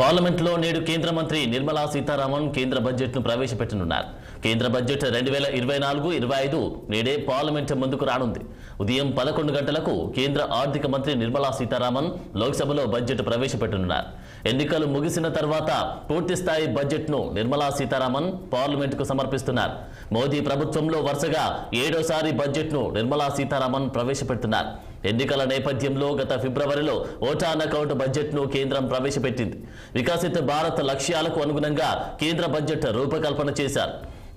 పార్లమెంట్లో నేడు కేంద్ర మంత్రి నిర్మలా సీతారామన్ కేంద్ర బడ్జెట్ను ప్రవేశపెట్టనున్నారు. కేంద్ర బడ్జెట్ 2024-25 నేడే పార్లమెంట్ ముందుకు రానుంది. ఉదయం 11 గంటలకు కేంద్ర ఆర్థిక మంత్రి నిర్మలా సీతారామన్ లోక్సభలో బడ్జెట్ ప్రవేశపెట్టనున్నారు. ఎన్నికలు ముగిసిన తర్వాత పూర్తిస్థాయి బడ్జెట్ను నిర్మలా సీతారామన్ పార్లమెంటుకు సమర్పిస్తున్నారు. మోదీ ప్రభుత్వంలో వరుసగా 7వ బడ్జెట్ను నిర్మలా సీతారామన్ ప్రవేశపెడుతున్నారు. ఎన్నికల నేపథ్యంలో గత ఫిబ్రవరిలో ఓటాన్ బడ్జెట్ను కేంద్రం ప్రవేశపెట్టింది. వికసిత భారత్ లక్ష్యాలకు అనుగుణంగా కేంద్ర బడ్జెట్ రూపకల్పన చేశారు.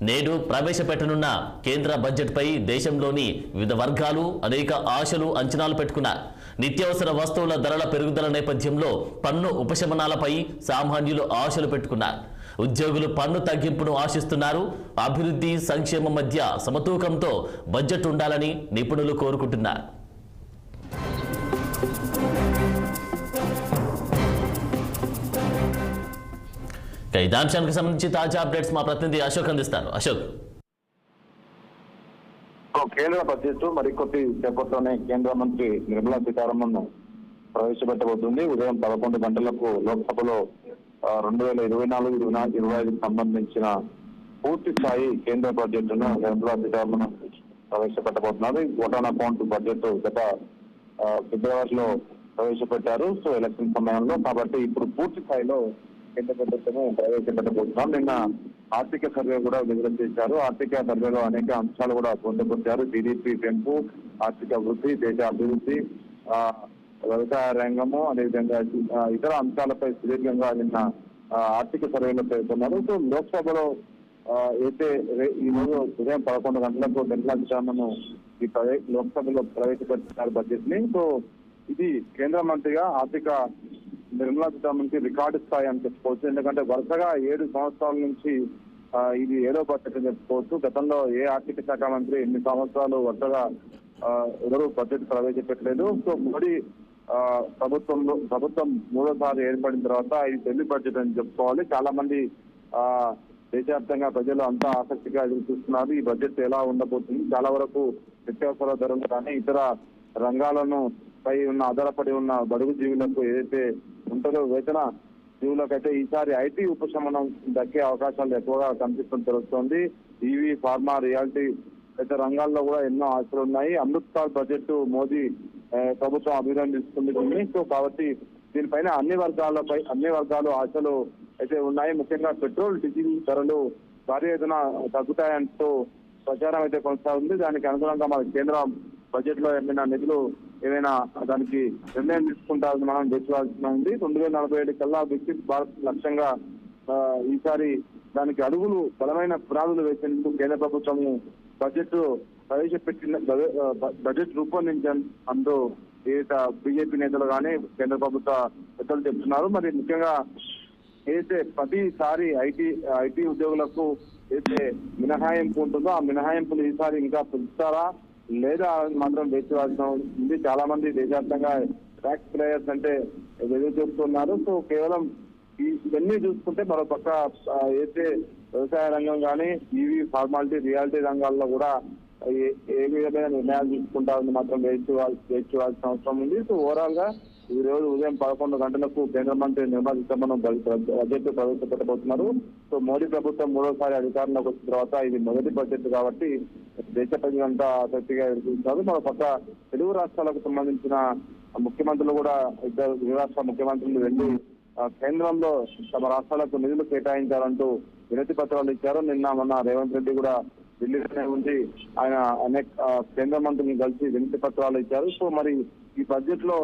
నేడు ప్రవేశపెట్టనున్న కేంద్ర బడ్జెట్పై దేశంలోని వివిధ వర్గాలు అనేక ఆశలు అంచనాలు పెట్టుకున్నారు. నిత్యావసర వస్తువుల ధరల పెరుగుదల నేపథ్యంలో పన్ను ఉపశమనాలపై సామాన్యులు ఆశలు పెట్టుకున్నారు. ఉద్యోగులు పన్ను తగ్గింపును ఆశిస్తున్నారు. అభివృద్ధి సంక్షేమం మధ్య సమతూకంతో బడ్జెట్ ఉండాలని నిపుణులు కోరుకుంటున్నారు. ఇదే అంశానికి సంబంధించి తాజా అప్డేట్స్ మా ప్రతినిధి అశోక్ అందిస్తారు. అశోక్, కేంద్ర బడ్జెట్ మరికొద్ది సేపట్లోనే కేంద్ర మంత్రి నిర్మలా సీతారామన్ ప్రవేశపెట్టబోతుంది. ఉదయం 11 గంటలకు లోక్సభలో 2024-25 సంబంధించిన పూర్తి స్థాయి కేంద్ర బడ్జెట్ ను నిర్మలా సీతారామన్ ప్రవేశపెట్టబోతున్నారు. ఓటాన్ అకౌంట్ బడ్జెట్ గత ఫిబ్రవరిలో ప్రవేశపెట్టారు. సో ఎలక్షన్ సమయంలో, కాబట్టి ఇప్పుడు పూర్తి స్థాయిలో కేంద్ర బడ్జెట్ ను ప్రవేశపెట్టబోతున్నాం. నిన్న ఆర్థిక సర్వే కూడా విడుదల చేశారు. ఆర్థిక సర్వేలో అనేక అంశాలు కూడా పొందుపరిచారు. జీడీపీ పెంపు, ఆర్థిక వృద్ధి, దేశ అభివృద్ధి, వ్యవసాయ రంగము, అదేవిధంగా ఇతర అంశాలపై సుదీర్ఘంగా నిన్న ఆర్థిక సర్వేలో పేర్కొన్నారు. సో లోక్సభలో అయితే ఈ రోజు ఉదయం 11 గంటలకు నిర్మలా సీతారామన్ లోక్సభలో ప్రవేశపెట్టారు బడ్జెట్ ని. సో ఇది కేంద్ర మంత్రిగా ఆర్థిక నిర్మలా సీతారామన్ కి రికార్డు స్థాయి అని చెప్పుకోవచ్చు. ఎందుకంటే వరుసగా 7 సంవత్సరాల నుంచి ఇది 7వ బడ్జెట్ అని చెప్పుకోవచ్చు. గతంలో ఏ ఆర్థిక శాఖ మంత్రి 8 సంవత్సరాలు వరుసగా ఎవరు బడ్జెట్ ప్రవేశపెట్టలేదు. సో మోడీ ప్రభుత్వం 3వ ఏర్పడిన తర్వాత ఇది తొలి బడ్జెట్ అని చెప్పుకోవాలి. చాలా మంది దేశవ్యాప్తంగా ప్రజలు అంతా ఆసక్తిగా ఎదురు చూస్తున్నారు. ఈ బడ్జెట్ ఎలా ఉండబోతుంది, చాలా వరకు నిత్యావసర ధరలు కానీ ఇతర రంగాలను పై ఆధారపడి ఉన్న బడుగు జీవులకు ఏదైతే ఉంటుందో వేతన జీవులకైతే ఈసారి ఐటీ ఉపశమనం దక్కే అవకాశాలు ఎక్కువగా కనిపిస్తుందని తెలుస్తోంది. ఈవీ, ఫార్మా, రియాలిటీ ఇతర రంగాల్లో కూడా ఎన్నో ఆశలు ఉన్నాయి. అమృత్సర్ బడ్జెట్ మోదీ ప్రభుత్వం అభినందిస్తుంది. సో కాబట్టి దీనిపైన అన్ని వర్గాలు ఆశలు అయితే ఉన్నాయి. ముఖ్యంగా పెట్రోల్, డీజిల్ ధరలు భారీ ఎత్తున తగ్గుతాయంటూ ప్రచారం అయితే కొనసాగుతుంది. దానికి అనుగుణంగా మన కేంద్ర బడ్జెట్ లో ఏమైనా నిధులు దానికి నిర్ణయం తీసుకుంటారని మనం తెచ్చుకోవాల్సి ఉంది. 2047 కల్లా వికసిత్ భారత్ లక్ష్యంగా ఈసారి దానికి అడుగులు బలమైన పునాదులు వేసేందుకు కేంద్ర ప్రభుత్వం బడ్జెట్ ప్రవేశపెట్టిన బడ్జెట్ రూపొందించారు అంటూ బీజేపీ నేతలు కానీ కేంద్ర ప్రభుత్వ పెద్దలు చెప్తున్నారు. మరి ముఖ్యంగా ఏదైతే ప్రతిసారి ఐటీ ఉద్యోగులకు ఏదైతే మినహాయింపు ఉంటుందో ఆ మినహాయింపులు ఈసారి ఇంకా పెంచుతారా లేదా మాత్రం వేసుకోవాల్సిన ఉంది. చాలా మంది దేశవ్యాప్తంగా ట్యాక్స్ ప్లేయర్స్ అంటే ఎదురు చూస్తున్నారు. సో కేవలం ఇవన్నీ చూసుకుంటే మరో పక్క ఏదైతే వ్యవసాయ రంగం కానీ ఈవీ, ఫార్మాలిటీ, రియాలిటీ రంగాల్లో కూడా ఏ విధమైన నిర్ణయాలు తీసుకుంటారని మాత్రం వేసుకోవాల్సిన అవసరం ఉంది. సో ఓవరాల్ గా ఈ రోజు ఉదయం 11 గంటలకు కేంద్ర మంత్రి నిర్మలా సీతారామన్ బడ్జెట్ ప్రవేశపెట్టబోతున్నారు. సో మోడీ ప్రభుత్వం 3వ అధికారంలోకి వచ్చిన తర్వాత ఇది మొదటి బడ్జెట్ కాబట్టి దేశ ప్రజలంతా ఆసక్తిగా ఎదుర్కొంటున్నారు. మరో పక్క తెలుగు రాష్ట్రాలకు సంబంధించిన ముఖ్యమంత్రులు కూడా ఇరు రాష్ట్ర ముఖ్యమంత్రులు వెళ్లి కేంద్రంలో తమ రాష్ట్రాలకు నిధులు కేటాయించాలంటూ వినతి పత్రాలు ఇచ్చారు. మొన్న రేవంత్ రెడ్డి కూడా ఢిల్లీలోనే ఉండి ఆయన అనేక కేంద్ర మంత్రులను కలిసి వినతి పత్రాలు ఇచ్చారు. సో మరి ఈ బడ్జెట్ లో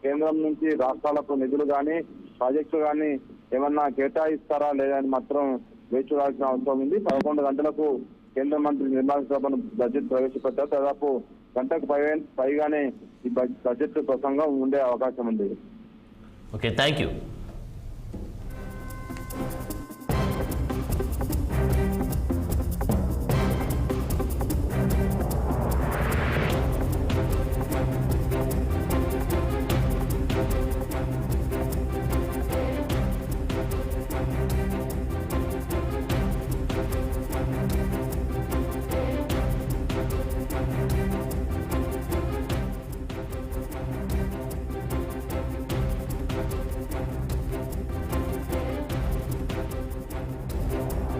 కేంద్రం నుంచి రాష్ట్రాలకు నిధులు కానీ ప్రాజెక్టులు కానీ ఏమన్నా కేటాయిస్తారా లేదా అని మాత్రం వేచి చూడాల్సిన అవసరం ఉంది. 11 గంటలకు కేంద్ర మంత్రి నిర్మలా సీతారామన్ బడ్జెట్ ప్రవేశపెట్టారు. దాదాపు గంటకు పైగానే ఈ బడ్జెట్ ప్రసంగం ఉండే అవకాశం ఉంది. Okay, thank you.